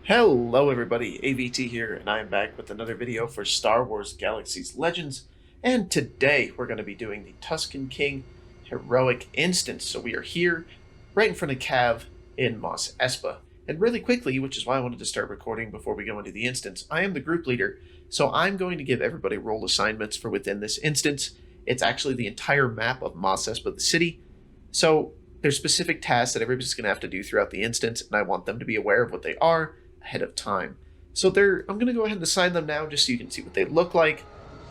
Hello everybody, AVT here, and I am back with another video for Star Wars Galaxies Legends, and today we're going to be doing the Tusken King Heroic Instance. So we are here, right in front of Cav in Mos Espa. And really quickly, which is why I wanted to start recording before we go into the instance, I am the group leader, so I'm going to give everybody role assignments for within this instance. It's actually the entire map of Mos Espa, the city, so there's specific tasks that everybody's going to have to do throughout the instance, and I want them to be aware of what they are ahead of time. So I'm going to go ahead and assign them now just so you can see what they look like,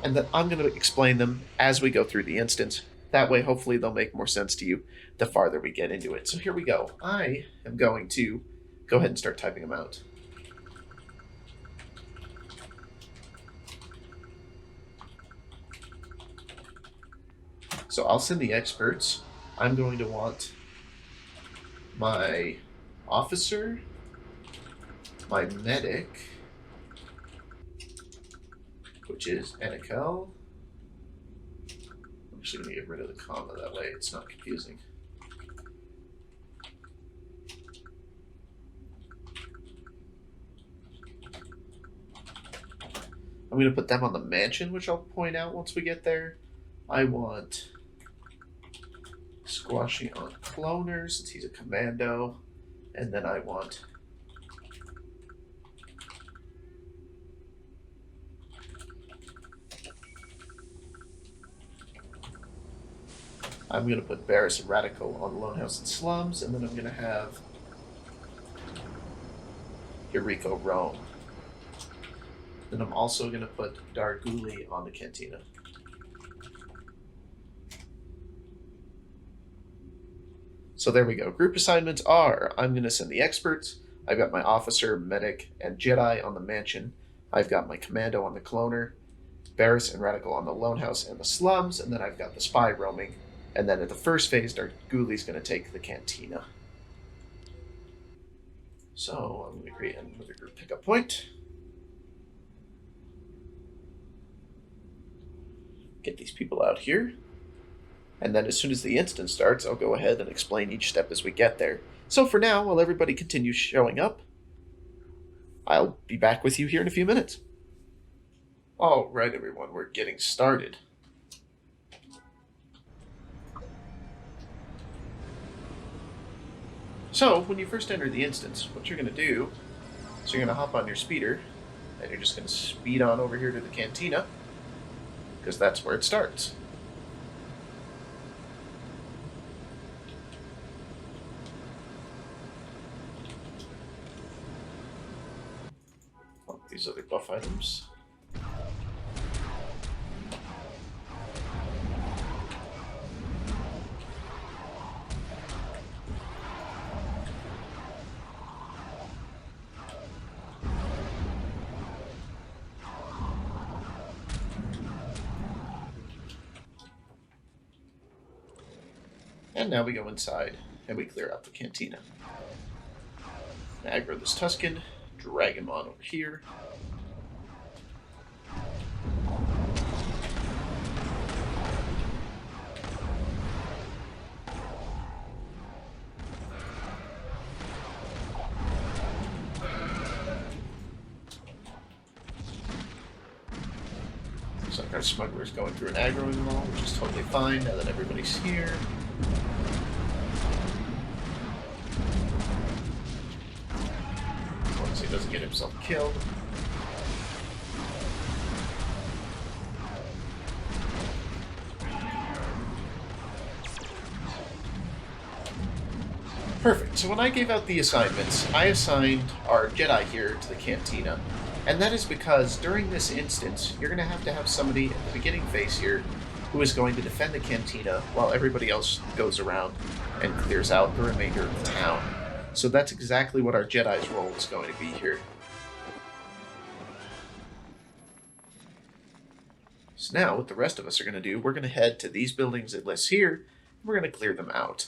and then I'm going to explain them as we go through the instance. That way, hopefully, they'll make more sense to you the farther we get into it. So here we go. I am going to go ahead and start typing them out. So I'll send the experts. I'm going to want my officer, my medic, which is Anakel. I'm actually going to get rid of the comma, that way it's not confusing. I'm going to put them on the mansion, which I'll point out once we get there. I want Squashy on Cloner, since he's a commando. And then I want I'm going to put Barris and Radical on the Lone House and Slums, and then I'm going to have Eureka Rome. Then I'm also going to put Darguli on the Cantina. So there we go. Group assignments are, I'm going to send the experts. I've got my officer, medic, and Jedi on the mansion. I've got my commando on the cloner, Barris and Radical on the Lone House and the Slums, and then I've got the spy roaming. And then at the first phase, Darguli's going to take the Cantina. So I'm going to create another group pickup point. Get these people out here. And then as soon as the instance starts, I'll go ahead and explain each step as we get there. So for now, while everybody continues showing up, I'll be back with you here in a few minutes. All right, everyone, we're getting started. So, when you first enter the instance, what you're going to do is you're going to hop on your speeder, and you're just going to speed on over here to the cantina, because that's where it starts. Oh, these other buff items. And now we go inside, and we clear out the cantina. Aggro this Tuscan, drag him on over here. Looks like our smuggler's going through and aggroing them all, which is totally fine now that everybody's here. He doesn't get himself killed. Perfect. So when I gave out the assignments, I assigned our Jedi here to the Cantina. And that is because during this instance, you're going to have somebody at the beginning phase here who is going to defend the Cantina while everybody else goes around and clears out the remainder of the town. So that's exactly what our Jedi's role is going to be here. So now, what the rest of us are going to do, we're going to head to these buildings it lists here, and we're going to clear them out.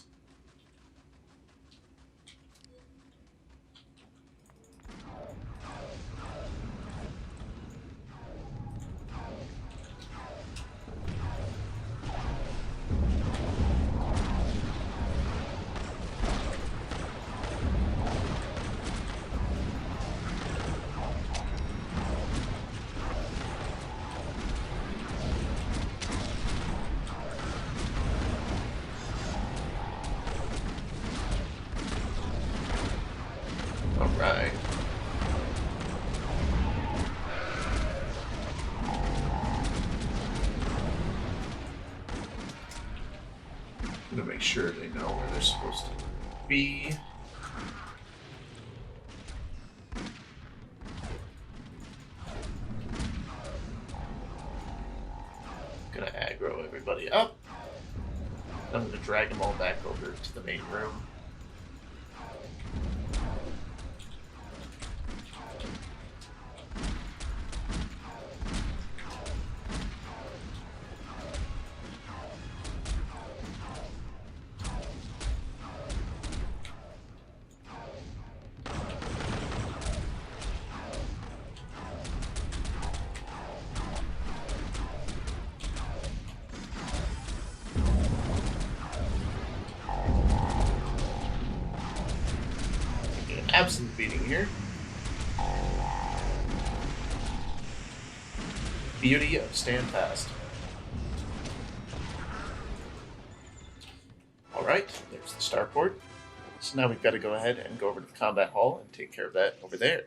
gonna make sure they know where they're supposed to be. Gonna aggro everybody up. I'm gonna drag them all back over to the main room. Absolute beating here. Beauty of stand fast. Alright, there's the starport. So now we've got to go ahead and go over to the combat hall and take care of that over there.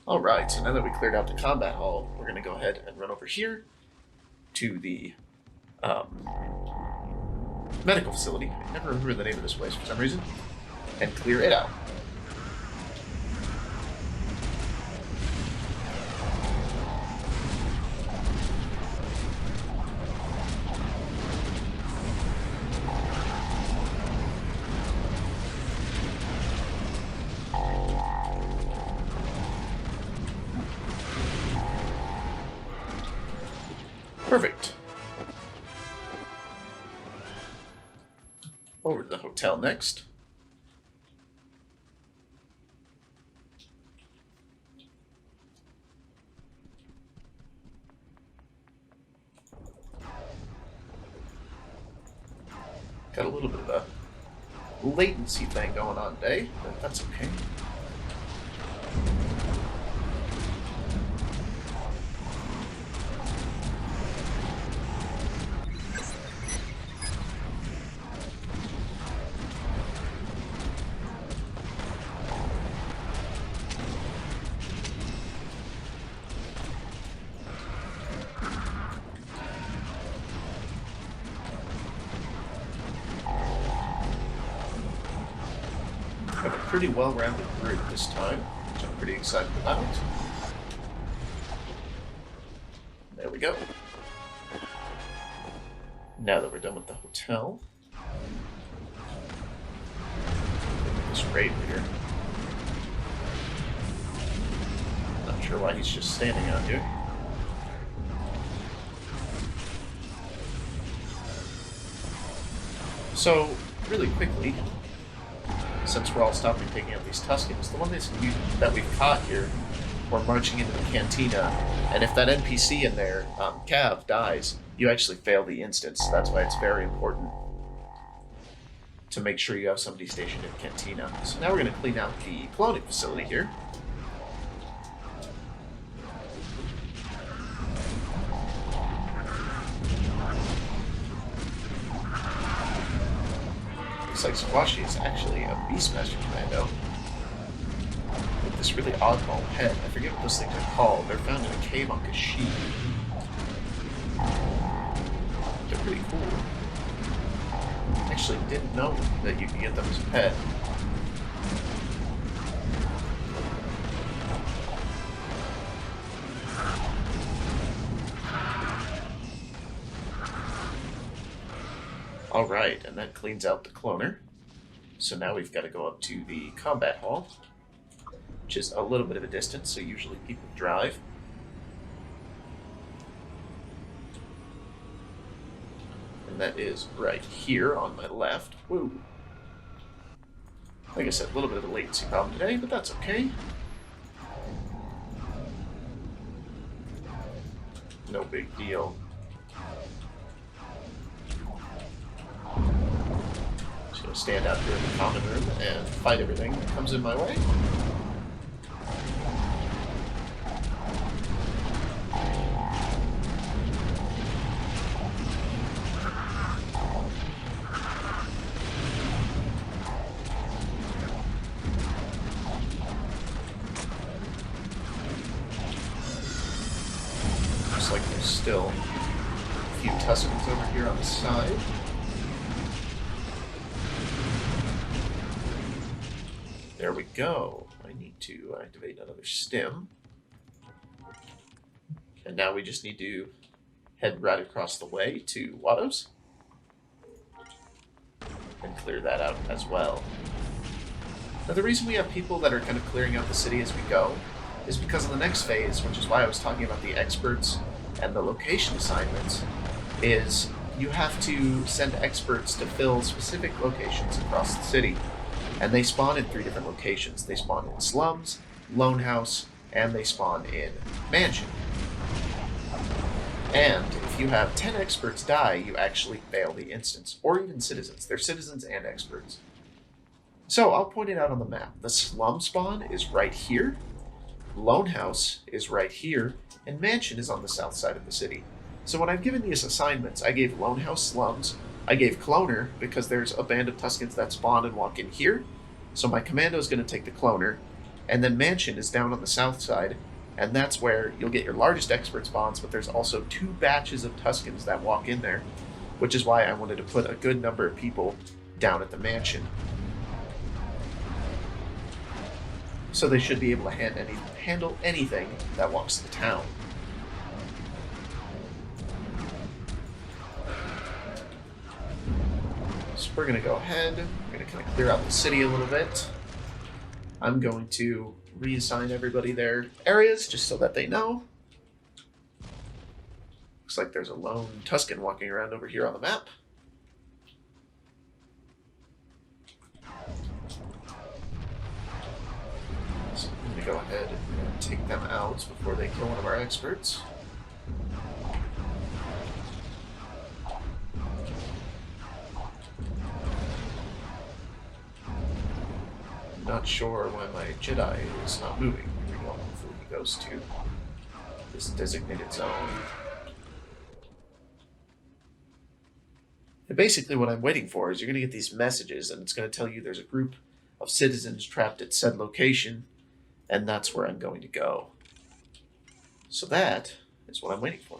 Alright, so now that we cleared out the combat hall, we're going to go ahead and run over here to the medical facility. I never remember the name of this place for some reason. And clear it out. Perfect. Over to the hotel next. Got a little bit of a latency thing going on today, but that's okay. Have a pretty well-rounded group this time, which I'm pretty excited about. There we go. Now that we're done with the hotel, look at this raid leader. Not sure why he's just standing out here. So, really quickly, since we're all stopping taking out these Tuscans, the one that we've caught here, we're marching into the cantina, and if that NPC in there, Cav, dies, you actually fail the instance. That's why it's very important to make sure you have somebody stationed in the cantina. So now we're going to clean out the cloning facility here. Looks like Squashy is actually a Beastmaster Commando with this really oddball head. I forget what those things are called. They're found in a cave on Kashyyyk. They're pretty cool. Actually didn't know that you could get them as a pet. All right, and that cleans out the cloner. So now we've got to go up to the combat hall, which is a little bit of a distance, so usually people drive. And that is right here on my left. Woo! Like I said, a little bit of a latency problem today, but that's okay. No big deal. Just gonna stand out here in the common room and fight everything that comes in my way. Looks like there's still a few Tuscans over here on the side. There we go. I need to activate another stim. And now we just need to head right across the way to Watto's and clear that out as well. Now the reason we have people that are kind of clearing out the city as we go is because in the next phase, which is why I was talking about the experts and the location assignments, is you have to send experts to fill specific locations across the city. And they spawn in 3 different locations. They spawn in Slums, Lone House, and they spawn in Mansion. And if you have 10 experts die, you actually fail the instance. Or even citizens. They're citizens and experts. So I'll point it out on the map. The Slum spawn is right here. Lone House is right here. And Mansion is on the south side of the city. So when I've given these assignments, I gave Lone House Slums, I gave Cloner because there's a band of Tuscans that spawn and walk in here. So my commando is going to take the Cloner. And then Mansion is down on the south side. And that's where you'll get your largest expert spawns, but there's also 2 batches of Tuscans that walk in there, which is why I wanted to put a good number of people down at the Mansion. So they should be able to handle anything that walks to the town. So we're going to go ahead, we're going to kind of clear out the city a little bit. I'm going to reassign everybody their areas just so that they know. Looks like there's a lone Tuscan walking around over here on the map. So I'm going to go ahead and take them out before they kill one of our experts. Not sure why my Jedi is not moving. Here we go. Hopefully he goes to this designated zone. And basically what I'm waiting for is you're going to get these messages and it's going to tell you there's a group of citizens trapped at said location, and that's where I'm going to go. So that is what I'm waiting for.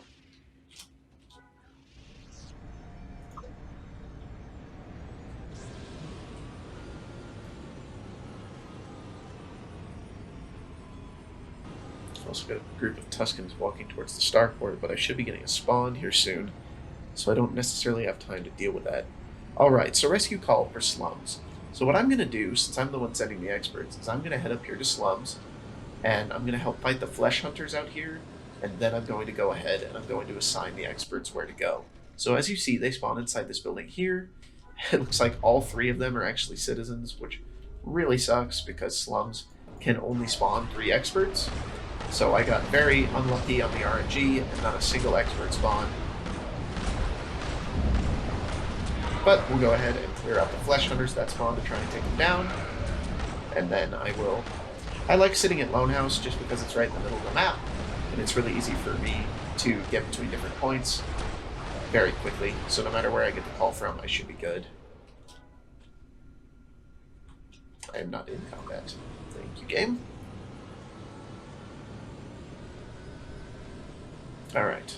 Also got a group of Tuscans walking towards the starport, but I should be getting a spawn here soon, so I don't necessarily have time to deal with that. Alright, so rescue call for Slums. So what I'm going to do, since I'm the one sending the experts, is I'm going to head up here to Slums, and I'm going to help fight the flesh hunters out here, and then I'm going to go ahead and I'm going to assign the experts where to go. So as you see, they spawn inside this building here. It looks like all 3 of them are actually citizens, which really sucks because Slums can only spawn 3 experts. So I got very unlucky on the RNG and not a single expert spawn. But we'll go ahead and clear out the flesh hunters that spawn to try and take them down. And then I like sitting at Lone House just because it's right in the middle of the map. And it's really easy for me to get between different points very quickly. So no matter where I get the call from, I should be good. I am not in combat. Thank you, game. All right.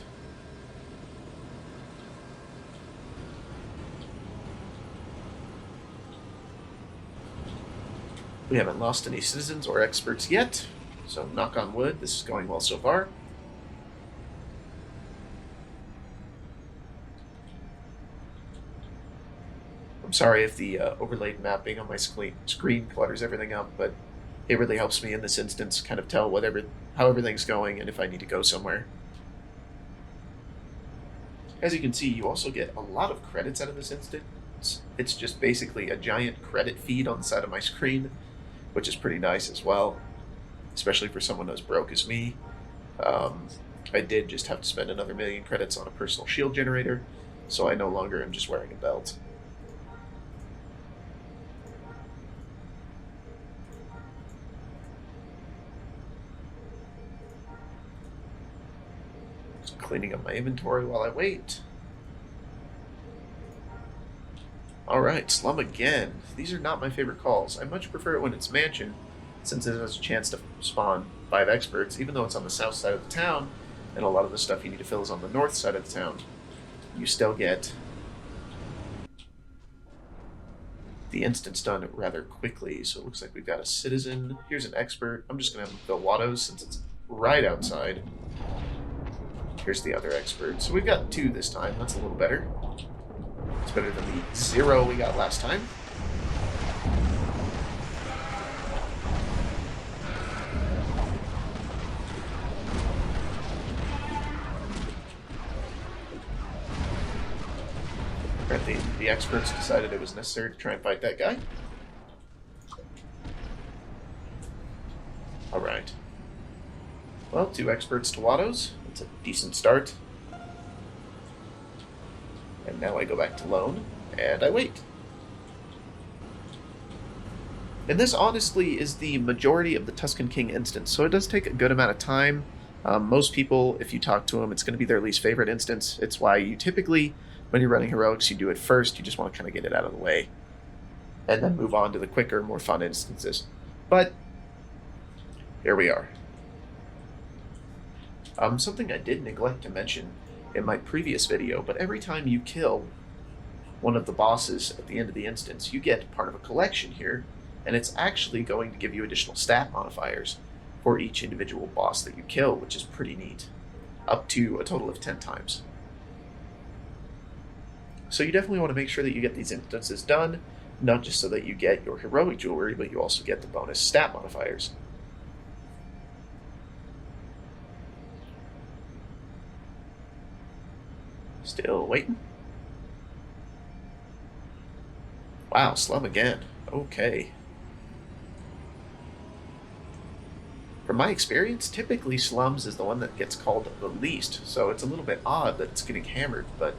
We haven't lost any citizens or experts yet, so knock on wood, this is going well so far. I'm sorry if the overlaid mapping on my screen clutters everything up, but it really helps me in this instance kind of tell how everything's going and if I need to go somewhere. As you can see, you also get a lot of credits out of this instance. It's just basically a giant credit feed on the side of my screen, which is pretty nice as well, especially for someone as broke as me. I did just have to spend another 1,000,000 credits on a personal shield generator, so I no longer am just wearing a belt. Just cleaning up my inventory while I wait. Alright, Slum again. These are not my favorite calls. I much prefer it when it's Mansion, since it has a chance to spawn 5 experts, even though it's on the south side of the town, and a lot of the stuff you need to fill is on the north side of the town. You still get the instance done rather quickly. So it looks like we've got a citizen. Here's an expert. I'm just going to have him fill Watto's since it's right outside. Here's the other expert. So we've got 2 this time. That's a little better. It's better than the 0 we got last time. The experts decided it was necessary to try and fight that guy. Alright. Well, 2 experts to Watto's. That's a decent start. And now I go back to Lone, and I wait. And this honestly is the majority of the Tuscan King instance, so it does take a good amount of time. Most people, if you talk to them, it's going to be their least favorite instance. It's why you typically, when you're running heroics, you do it first. You just want to kind of get it out of the way, and then move on to the quicker, more fun instances. But here we are. Something I did neglect to mention in my previous video, but every time you kill one of the bosses at the end of the instance, you get part of a collection here, and it's actually going to give you additional stat modifiers for each individual boss that you kill, which is pretty neat, up to a total of 10 times. So you definitely want to make sure that you get these instances done, not just so that you get your heroic jewelry, but you also get the bonus stat modifiers. Still waiting. Wow, Slum again. Okay. From my experience, typically Slums is the one that gets called the least, so it's a little bit odd that it's getting hammered, but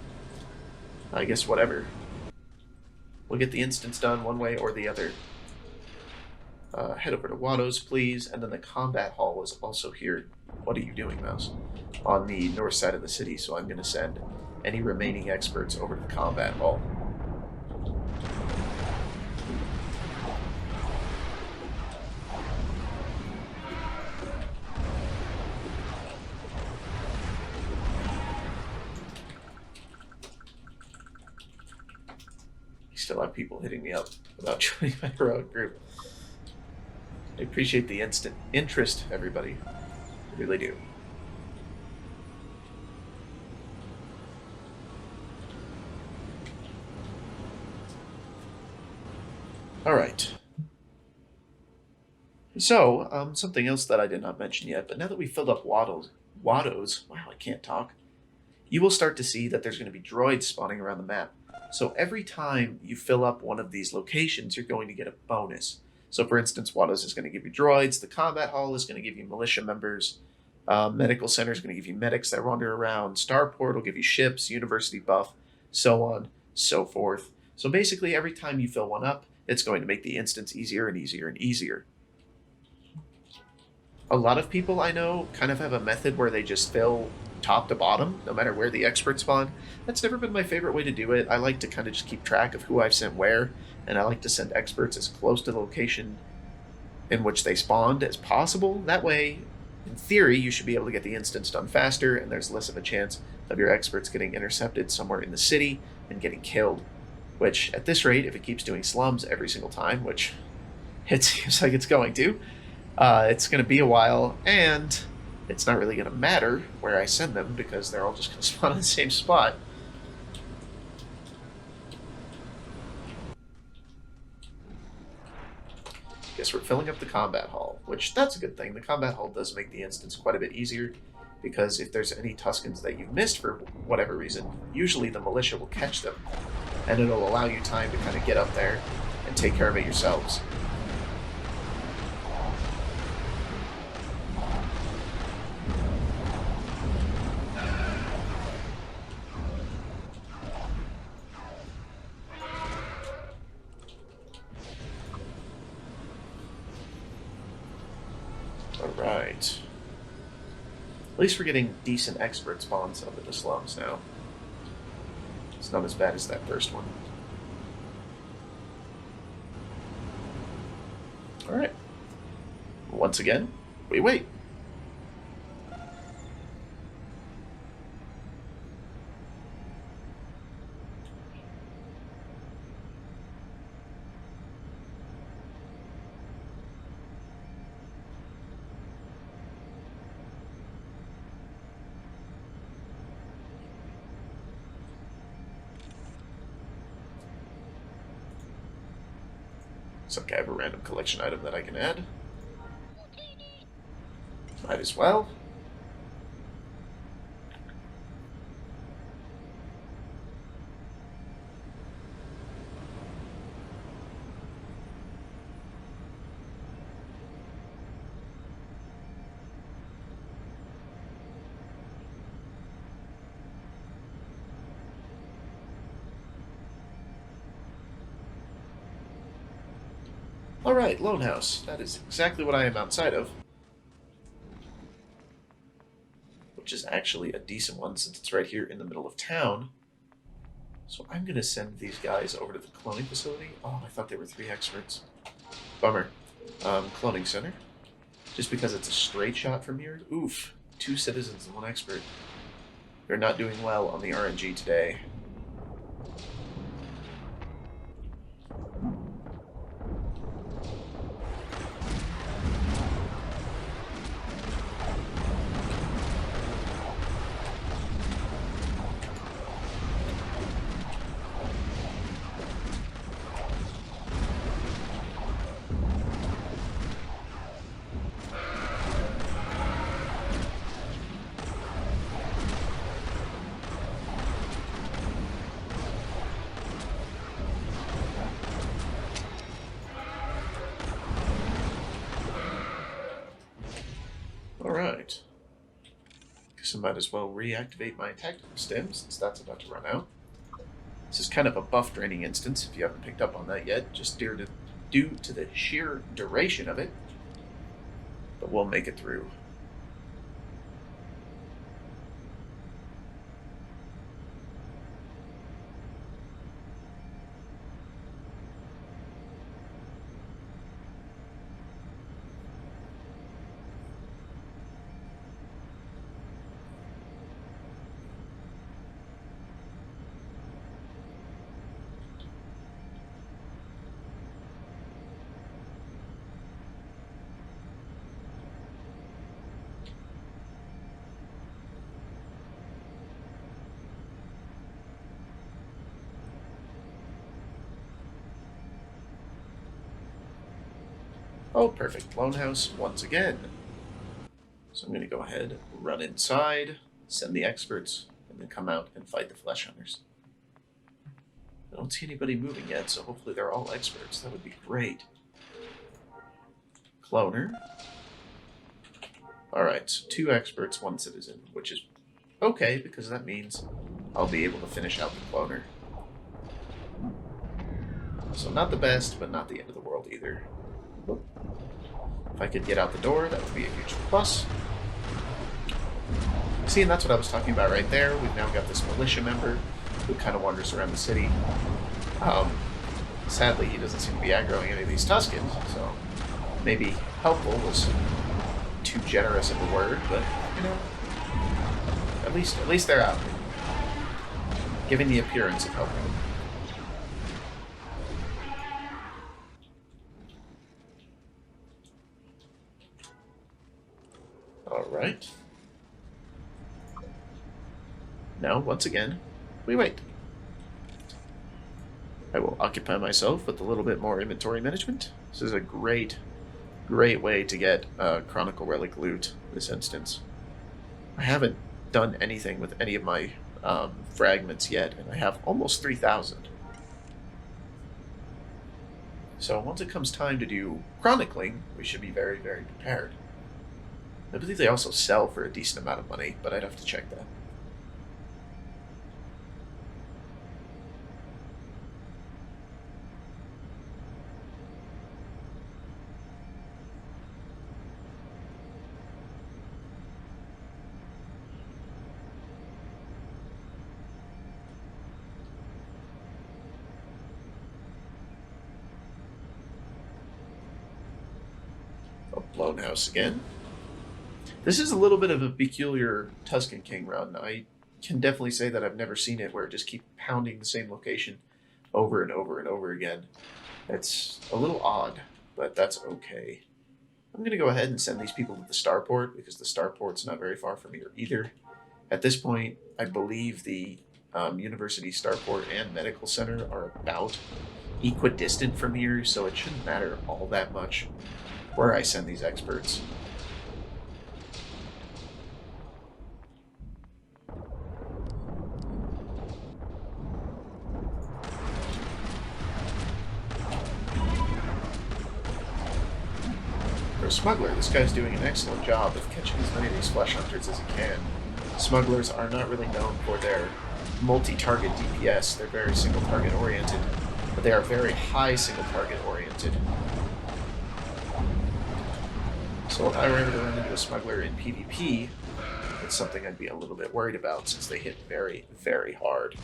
I guess whatever. We'll get the instance done one way or the other. Head over to Watto's, please, and then the combat hall is also here. What are you doing, Mouse? On the north side of the city, so I'm going to send any remaining experts over to the combat hall. You still have people hitting me up about joining my heroic group. I appreciate the instant interest, everybody. I really do. All right. So, something else that I did not mention yet, but now that we filled up Watto's, wow, I can't talk, you will start to see that there's going to be droids spawning around the map. So every time you fill up one of these locations, you're going to get a bonus. So for instance, Watto's is going to give you droids, the combat hall is going to give you militia members, medical center is going to give you medics that wander around, starport will give you ships, university buff, so on, so forth. So basically every time you fill one up, it's going to make the instance easier and easier and easier. A lot of people I know kind of have a method where they just fill top to bottom, no matter where the experts spawn. That's never been my favorite way to do it. I like to kind of just keep track of who I've sent where, and I like to send experts as close to the location in which they spawned as possible. That way, in theory, you should be able to get the instance done faster, and there's less of a chance of your experts getting intercepted somewhere in the city and getting killed. Which, at this rate, if it keeps doing slums every single time, which it seems like it's going to be a while, and it's not really going to matter where I send them because they're all just going to spawn in the same spot. Guess we're filling up the combat hall, which that's a good thing. The combat hall does make the instance quite a bit easier, because if there's any Tuscans that you've missed for whatever reason, usually the militia will catch them, and it'll allow you time to kind of get up there and take care of it yourselves. Alright. At least we're getting decent expert spawns up at the slums now. It's not as bad as that first one. Alright. Once again, we wait. Looks like I have a random collection item that I can add. Might as well. Alright, Lone House. That is exactly what I am outside of. Which is actually a decent one since it's right here in the middle of town. So I'm going to send these guys over to the cloning facility. Oh, I thought they were 3 experts. Bummer. Cloning center. Just because it's a straight shot from here. Oof. 2 citizens and 1 expert. They're not doing well on the RNG today. Alright. Guess I might as well reactivate my tactical stim since that's about to run out. This is kind of a buff draining instance if you haven't picked up on that yet, just due to the sheer duration of it. But we'll make it through. Oh, perfect. Lone House once again. So I'm going to go ahead, run inside, send the experts, and then come out and fight the flesh hunters. I don't see anybody moving yet, so hopefully they're all experts. That would be great. Cloner. Alright, so 2 experts, 1 citizen, which is okay, because that means I'll be able to finish out the cloner. So not the best, but not the end of the world either. If I could get out the door, that would be a huge plus. See, and that's what I was talking about right there. We've now got this militia member who kind of wanders around the city. Sadly, he doesn't seem to be aggroing any of these Tuscans, so maybe helpful was too generous of a word, but, you know, at least they're out, giving the appearance of helping. Alright. Now, once again, we wait. I will occupy myself with a little bit more inventory management. This is a great Great way to get Chronicle Relic loot this instance. I haven't done anything with any of my fragments yet, and I have almost 3,000. So once it comes time to do chronicling, we should be very, very prepared. I believe they also sell for a decent amount of money, but I'd have to check that. A blown house again. This is a little bit of a peculiar Tuscan King run. I can definitely say that I've never seen it where it just keeps pounding the same location over and over and over again. It's a little odd, but that's okay. I'm going to go ahead and send these people to the starport because the starport's not very far from here either. At this point, I believe the University Starport and Medical Center are about equidistant from here, so it shouldn't matter all that much where I send these experts. For a smuggler, this guy's doing an excellent job of catching as many of these flesh hunters as he can. Smugglers are not really known for their multi-target DPS. They're very single-target oriented, but they are very high single-target oriented. So if I were ever to run into a smuggler in PvP, it's something I'd be a little bit worried about since they hit very, very hard.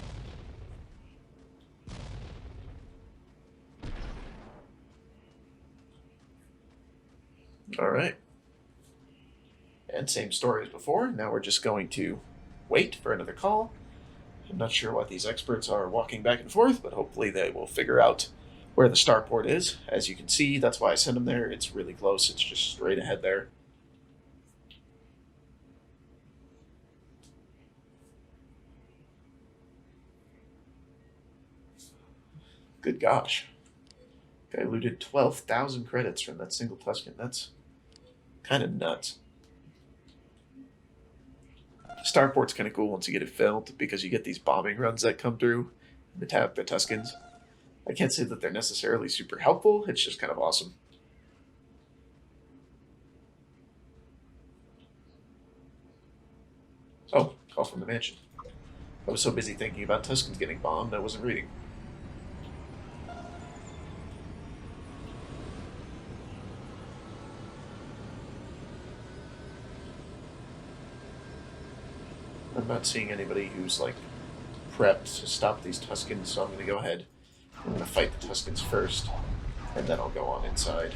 Alright. And same story as before. Now we're just going to wait for another call. I'm not sure why these experts are walking back and forth, but hopefully they will figure out where the starport is. As you can see, that's why I sent them there. It's really close. It's just straight ahead there. Good gosh. Guy looted 12,000 credits from that single Tuscan. That's kind of nuts. Starport's kind of cool once you get it filled because you get these bombing runs that come through and attack the Tuscans. I can't say that they're necessarily super helpful. It's just kind of awesome. Oh, call from the mansion. I was so busy thinking about Tuscans getting bombed, I wasn't reading. I'm not seeing anybody who's like prepped to stop these Tuscans, so I'm going to go ahead. I'm going to fight the Tuscans first, and then I'll go on inside.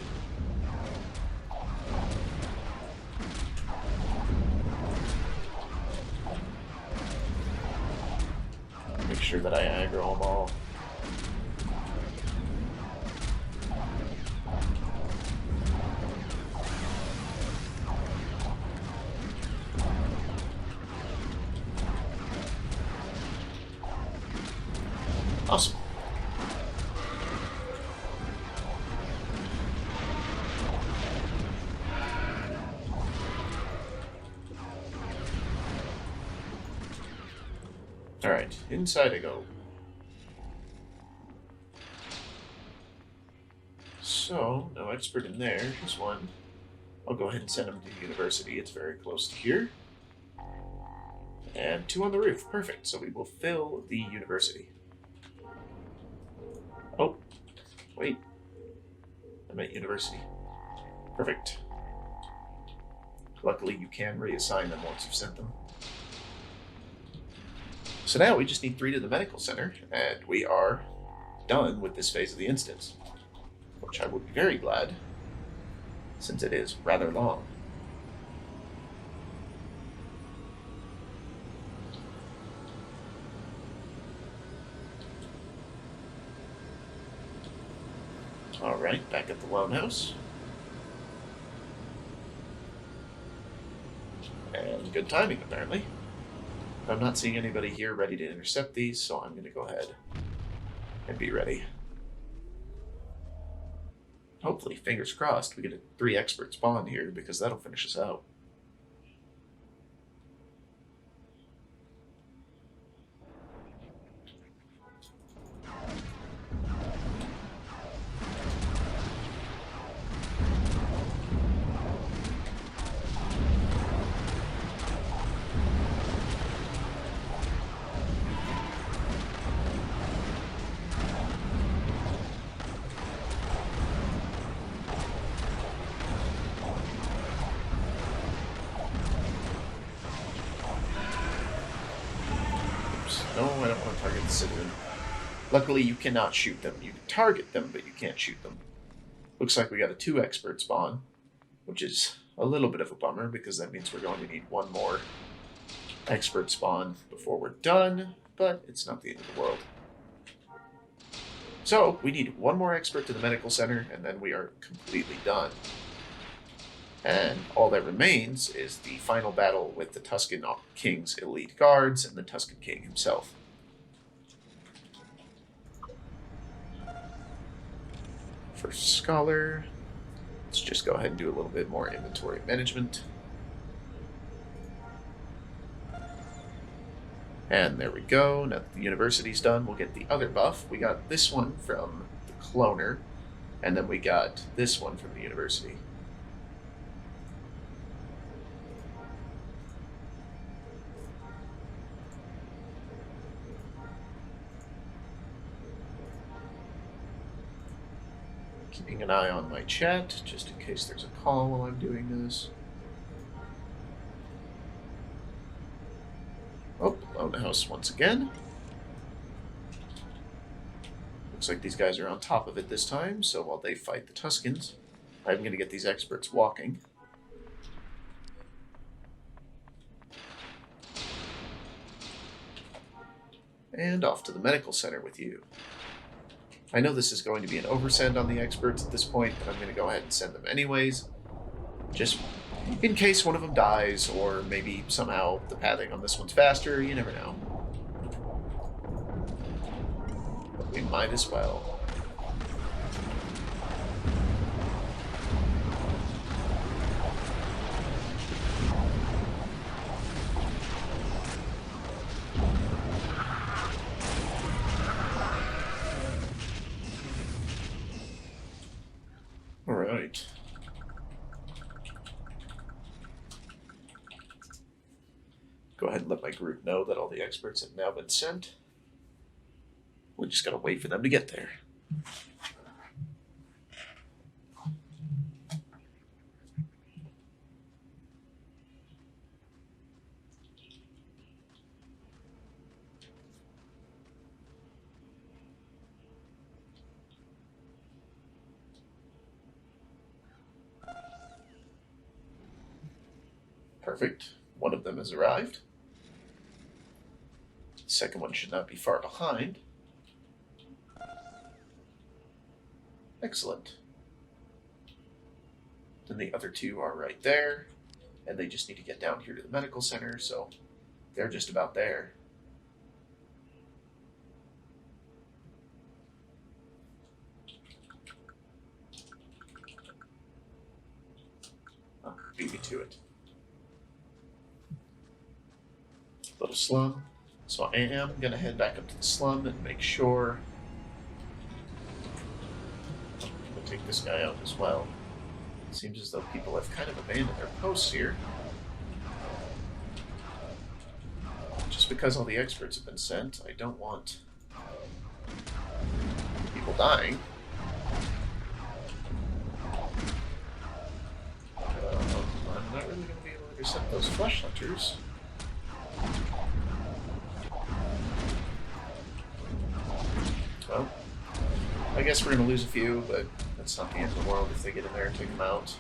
Make sure that I aggro them all. Awesome. Alright, inside I go. So, no expert in there, just one. I'll go ahead and send him to the university. It's very close to here. And 2 on the roof. Perfect. So we will fill the university. Oh, wait. I meant university. Perfect. Luckily, you can reassign them once you've sent them. So now we just need 3 to the medical center, and we are done with this phase of the instance, which I would be very glad, since it is rather long. Alright, back at the lone house. And good timing, apparently. I'm not seeing anybody here ready to intercept these, so I'm going to go ahead and be ready. Hopefully, fingers crossed, we get a 3 expert spawn here because that'll finish us out. No, I don't want to target the citizen. Luckily, you cannot shoot them. You can target them, but you can't shoot them. Looks like we got a 2 expert spawn, which is a little bit of a bummer because that means we're going to need 1 more expert spawn before we're done, but it's not the end of the world. So, we need 1 more expert to the medical center, and then we are completely done. And all that remains is the final battle with the Tusken King's elite guards and the Tusken King himself. First scholar. Let's just go ahead and do a little bit more inventory management. And there we go. Now that the university's done, we'll get the other buff. We got this one from the cloner, and then we got this one from the university. Keeping an eye on my chat, just in case there's a call while I'm doing this. Oh, Lone House once again. Looks like these guys are on top of it this time, so while they fight the Tuscans, I'm going to get these experts walking. And off to the medical center with you. I know this is going to be an oversend on the experts at this point, but I'm going to go ahead and send them anyways. Just in case one of them dies, or maybe somehow the pathing on this one's faster, you never know. But we might as well. Alright. Go ahead and let my group know that all the experts have now been sent. We just gotta wait for them to get there. Perfect. One of them has arrived. The second one should not be far behind. Excellent. Then the other 2 are right there, and they just need to get down here to the medical center, so they're just about there. Oh, beat me to it. Little slum. So I am going to head back up to the slum and make sure. I'm going to take this guy out as well. It seems as though people have kind of abandoned their posts here. Just because all the experts have been sent, I don't want people dying. I'm not really going to be able to intercept those flesh hunters. Well, I guess we're going to lose a few, but that's not the end of the world if they get in there and take them out.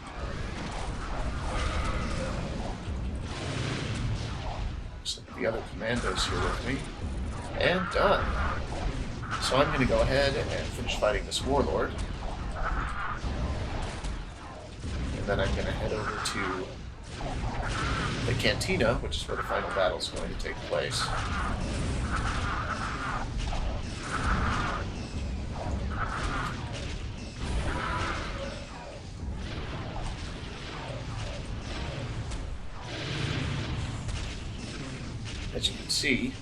Looks like the other commandos here with me. And done. So I'm going to go ahead and finish fighting this warlord. And then I'm going to head over to the cantina, which is where the final battle is going to take place. As you can see,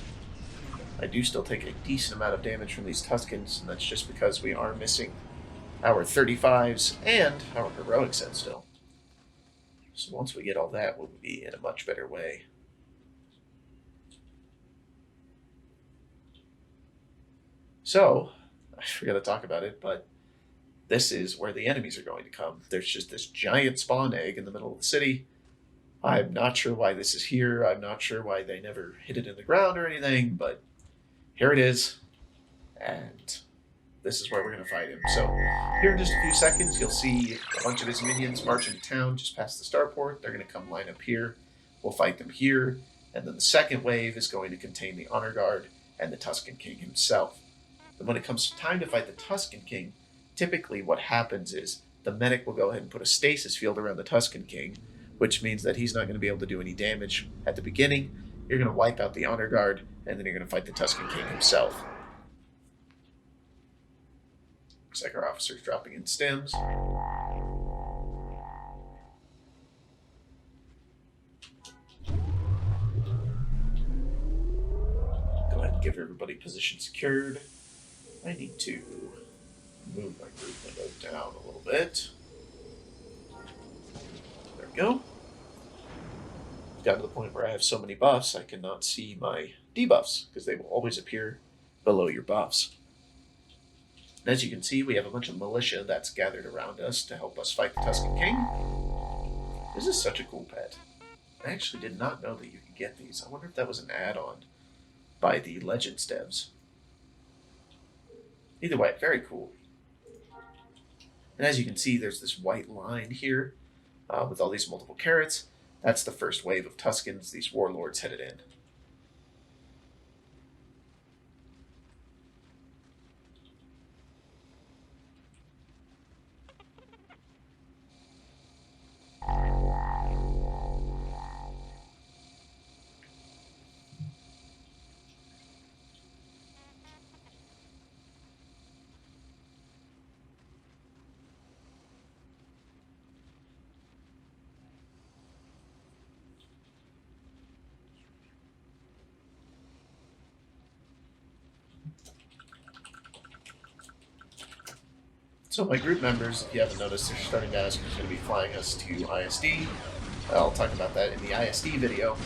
I do still take a decent amount of damage from these Tuscans, and that's just because we are missing our 35s and our heroic set still. So once we get all that, we'll be in a much better way. So, I forgot to talk about it, but this is where the enemies are going to come. There's just this giant spawn egg in the middle of the city. I'm not sure why this is here. I'm not sure why they never hid it in the ground or anything, but here it is. And this is where we're going to fight him. So here in just a few seconds, you'll see a bunch of his minions march into town just past the starport. They're going to come line up here. We'll fight them here. And then the second wave is going to contain the Honor Guard and the Tuscan King himself. And when it comes time to fight the Tuscan King, typically what happens is the medic will go ahead and put a stasis field around the Tuscan King, which means that he's not going to be able to do any damage at the beginning. You're going to wipe out the Honor Guard, and then you're going to fight the Tuscan King himself. Looks like our officer's dropping in stims. Go ahead and give everybody position secured. I need to move my group window down a little bit. There we go. Got to the point where I have so many buffs I cannot see my debuffs because they will always appear below your buffs. And as you can see, we have a bunch of militia that's gathered around us to help us fight the Tuscan King. This is such a cool pet. I actually did not know that you could get these. I wonder if that was an add-on by the Legends devs. Either way, very cool. And as you can see, there's this white line here with all these multiple carrots. That's the first wave of Tuscans, these warlords headed in. So my group members, if you haven't noticed, they're starting to ask who's going to be flying us to ISD. I'll talk about that in the ISD video,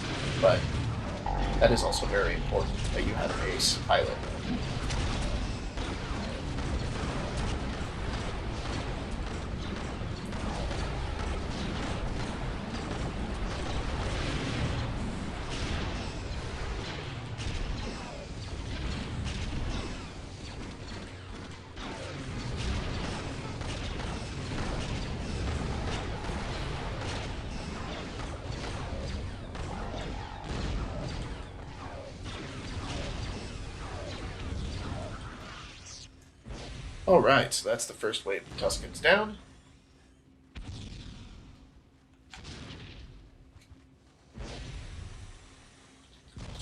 but that is also very important that you have a base pilot. Alright, so that's the first wave of Tuscans down. I'm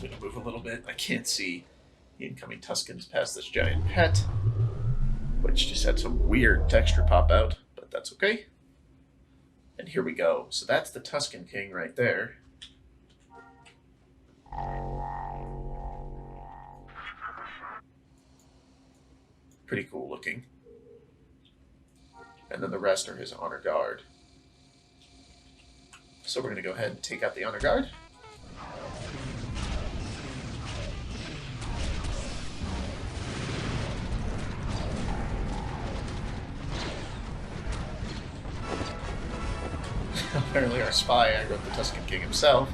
going to move a little bit. I can't see the incoming Tuscans past this giant pet, which just had some weird texture pop out, but that's okay. And here we go. So that's the Tuscan King right there. Pretty cool looking. And then the rest are his Honor Guard. So we're going to go ahead and take out the Honor Guard. Apparently our spy aggroed the Tuscan King himself.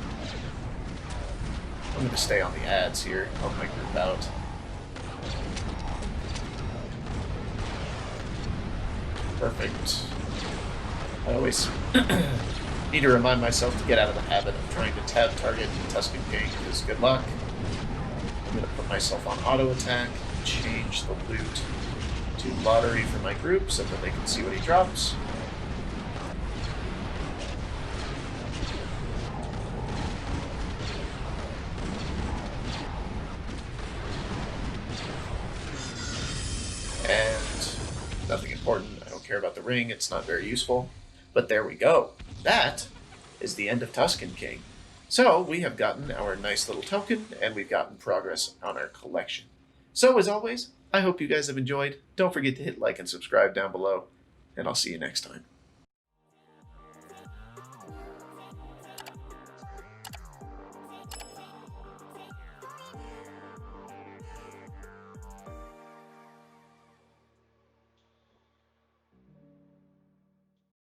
I'm going to stay on the ads here, help my group out. Perfect. I always need to remind myself to get out of the habit of trying to tab target the Tuscan King, because good luck. I'm going to put myself on auto attack, change the loot to lottery for my group so that they can see what he drops. And nothing important. Care about the ring, it's not very useful, but there we go. That is the end of Tuscan King. So we have gotten our nice little token, and we've gotten progress on our collection. So as always, I hope you guys have enjoyed. Don't forget to hit like and subscribe down below, and I'll see you next time.